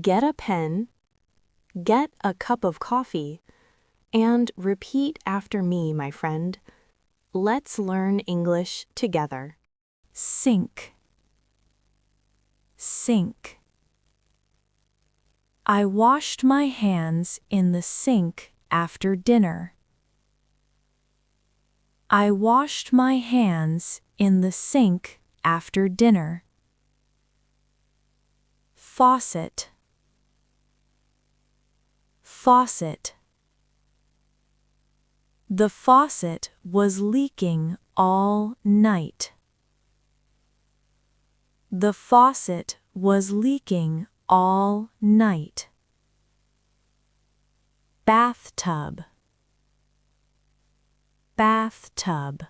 get a pen, get a cup of coffee, and repeat after me, my friend. Let's learn English together. Sink, sink. I washed my hands in the sink after dinner. I washed my hands in the sink after dinner. Faucet, faucet. The faucet was leaking all night. The faucet was leaking all night. Bathtub, bathtub.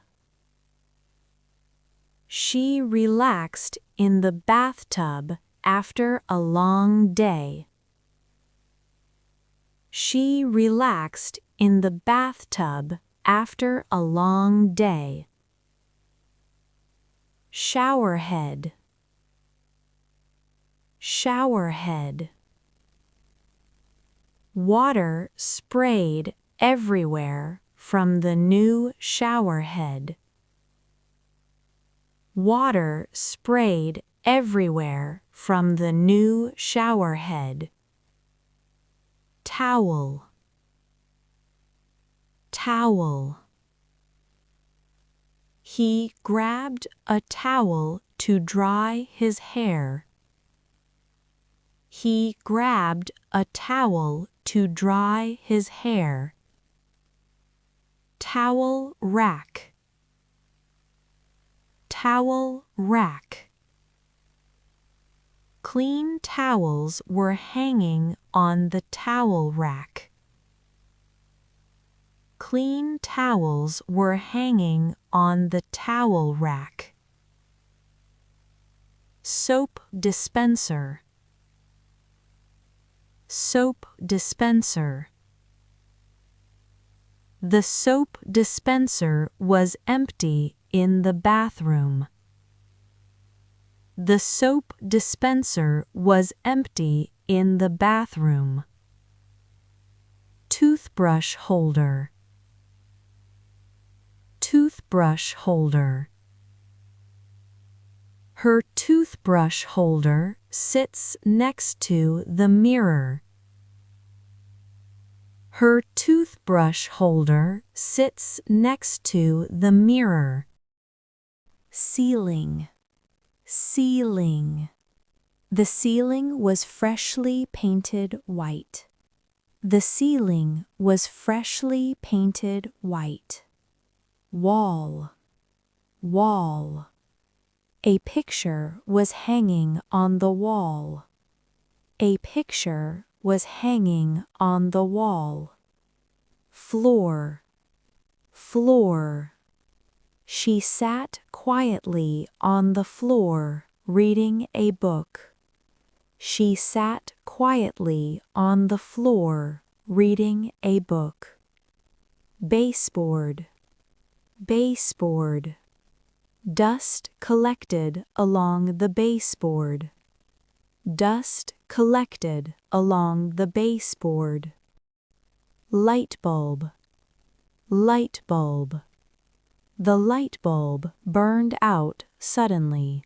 She relaxed in the bathtub after a long day. She relaxed in the bathtub after a long day. Showerhead, showerhead. Water sprayed everywhere from the new showerhead. Water sprayed everywhere from the new showerhead. Towel, towel. He grabbed a towel to dry his hair. He grabbed a towel to dry his hair. Towel rack, towel rack. Clean towels were hanging on the towel rack. Clean towels were hanging on the towel rack. Soap dispenser, soap dispenser. The soap dispenser was empty in the bathroom. The soap dispenser was empty in the bathroom. Toothbrush holder, toothbrush holder. Her toothbrush holder sits next to the mirror. Her toothbrush holder sits next to the mirror. Ceiling, ceiling. The ceiling was freshly painted white. The ceiling was freshly painted white. Wall, wall. A picture was hanging on the wall. A picture was hanging on the wall. Floor, floor. She sat quietly on the floor reading a book. She sat quietly on the floor reading a book. Baseboard, baseboard. Dust collected along the baseboard. Dust collected along the baseboard. Light bulb, light bulb. The light bulb burned out suddenly.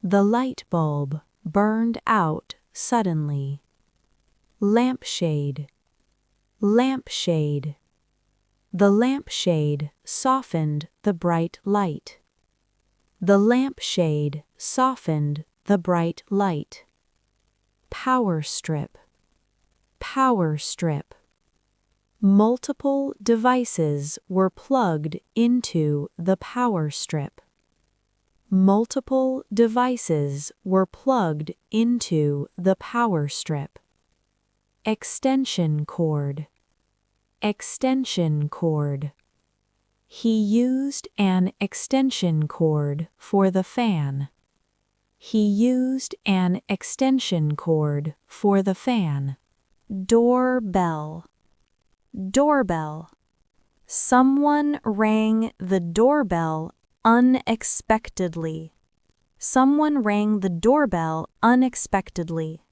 The light bulb burned out suddenly. Lampshade, lampshade. The lampshade softened the bright light. The lampshade softened the bright light. Power strip, power strip. Multiple devices were plugged into the power strip. Multiple devices were plugged into the power strip. Extension cord, extension cord. He used an extension cord for the fan. He used an extension cord for the fan. Doorbell, doorbell. Someone rang the doorbell unexpectedly. Someone rang the doorbell unexpectedly.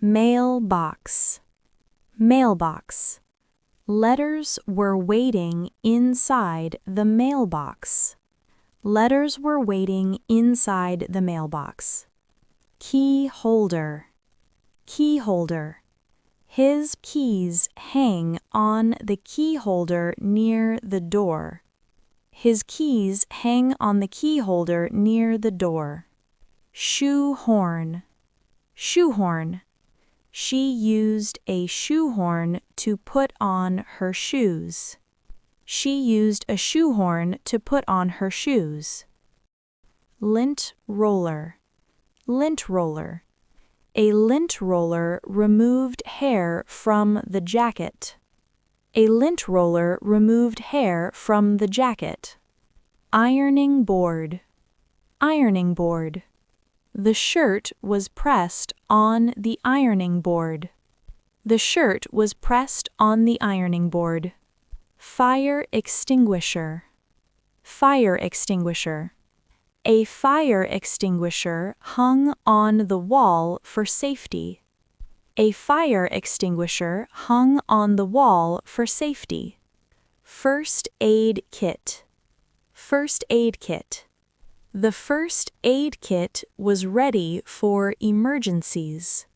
Mailbox. Mailbox. Letters were waiting inside the mailbox. Letters were waiting inside the mailbox. Key holder. Key holder. His keys hang on the key holder near the door. His keys hang on the key holder near the door. Shoehorn. Shoehorn. She used a shoehorn to put on her shoes. She used a shoehorn to put on her shoes. Lint roller. Lint roller. A lint roller removed hair from the jacket. A lint roller removed hair from the jacket. Ironing board. Ironing board. The shirt was pressed on the ironing board. The shirt was pressed on the ironing board. Fire extinguisher. Fire extinguisher. A fire extinguisher hung on the wall for safety. A fire extinguisher hung on the wall for safety. First aid kit. First aid kit. The first aid kit was ready for emergencies.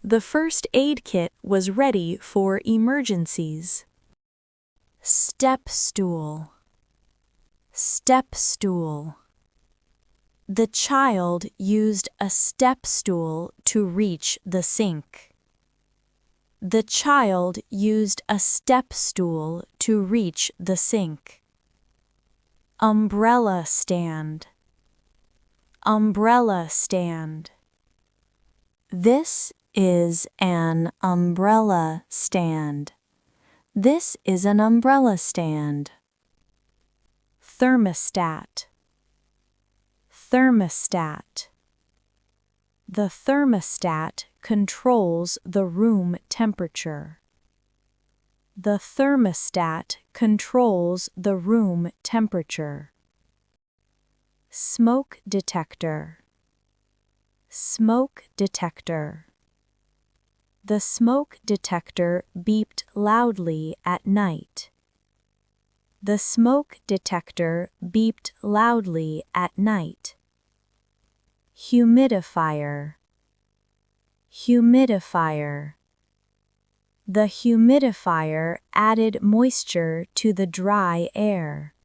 The first aid kit was ready for emergencies. Step stool. Step stool. The child used a step stool to reach the sink. The child used a step stool to reach the sink. Umbrella stand. Umbrella stand. This is an umbrella stand. This is an umbrella stand. Thermostat. Thermostat. The thermostat controls the room temperature. The thermostat controls the room temperature. Smoke detector. Smoke detector. The smoke detector beeped loudly at night. The smoke detector beeped loudly at night. Humidifier. Humidifier. The humidifier added moisture to the dry air.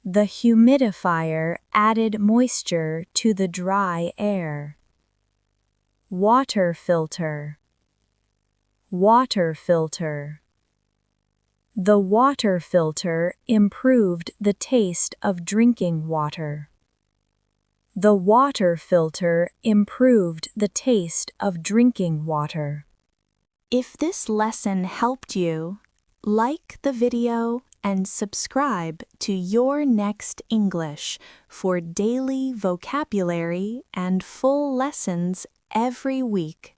The humidifier added moisture to the dry air. Water filter. Water filter. The water filter improved the taste of drinking water. The water filter improved the taste of drinking water. If this lesson helped you, like the video and subscribe to Your Next English for daily vocabulary and full lessons every week.